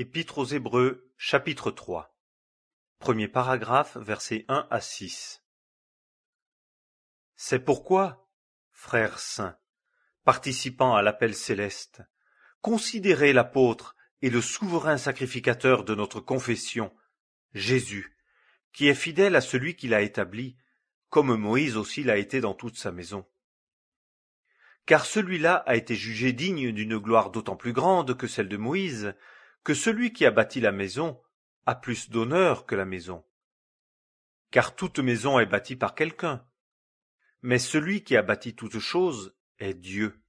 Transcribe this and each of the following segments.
Épître aux Hébreux, chapitre 3. Premier paragraphe, versets 1 à 6. C'est pourquoi, frères saints, participant à l'appel céleste, considérez l'apôtre et le souverain sacrificateur de notre confession, Jésus, qui est fidèle à celui qui l'a établi, comme Moïse aussi l'a été dans toute sa maison. Car celui-là a été jugé digne d'une gloire d'autant plus grande que celle de Moïse, que celui qui a bâti la maison a plus d'honneur que la maison. Car toute maison est bâtie par quelqu'un, mais celui qui a bâti toute chose est Dieu.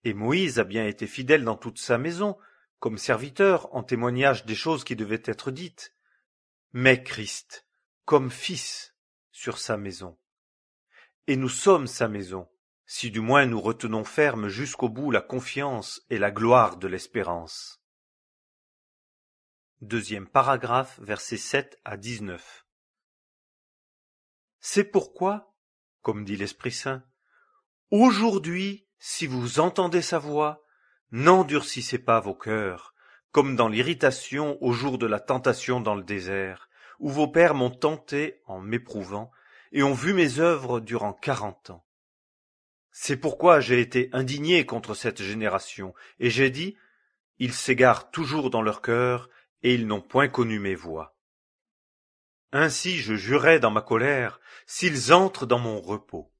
Et Moïse a bien été fidèle dans toute sa maison, comme serviteur en témoignage des choses qui devaient être dites, mais Christ, comme fils, sur sa maison. Et nous sommes sa maison, si du moins nous retenons ferme jusqu'au bout la confiance et la gloire de l'espérance. Deuxième paragraphe, versets 7 à 19. C'est pourquoi, comme dit l'Esprit Saint, aujourd'hui, si vous entendez sa voix, n'endurcissez pas vos cœurs, comme dans l'irritation au jour de la tentation dans le désert, où vos pères m'ont tenté en m'éprouvant, et ont vu mes œuvres durant 40 ans. C'est pourquoi j'ai été indigné contre cette génération, et j'ai dit, ils s'égarent toujours dans leur cœur, et ils n'ont point connu mes voies. Ainsi je jurais dans ma colère, s'ils entrent dans mon repos.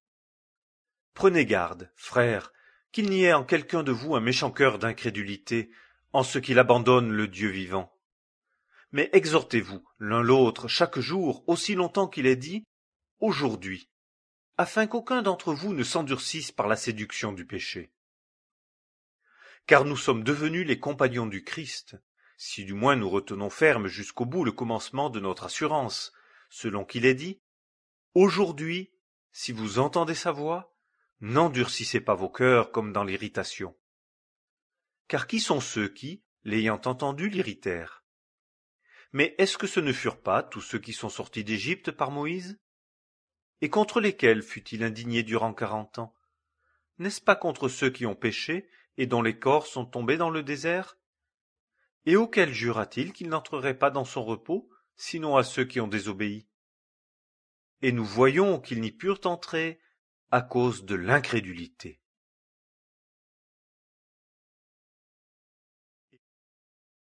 Prenez garde, frères, qu'il n'y ait en quelqu'un de vous un méchant cœur d'incrédulité, en ce qu'il abandonne le Dieu vivant. Mais exhortez-vous l'un l'autre chaque jour, aussi longtemps qu'il est dit, aujourd'hui, afin qu'aucun d'entre vous ne s'endurcisse par la séduction du péché. Car nous sommes devenus les compagnons du Christ, si du moins nous retenons ferme jusqu'au bout le commencement de notre assurance, selon qu'il est dit, aujourd'hui, si vous entendez sa voix, n'endurcissez pas vos cœurs comme dans l'irritation. Car qui sont ceux qui, l'ayant entendu, l'irritèrent? Mais est-ce que ce ne furent pas tous ceux qui sont sortis d'Égypte par Moïse? Et contre lesquels fut-il indigné durant 40 ans? N'est-ce pas contre ceux qui ont péché et dont les corps sont tombés dans le désert? Et auquel jura-t-il qu'il n'entrerait pas dans son repos, sinon à ceux qui ont désobéi? Et nous voyons qu'ils n'y purent entrer à cause de l'incrédulité.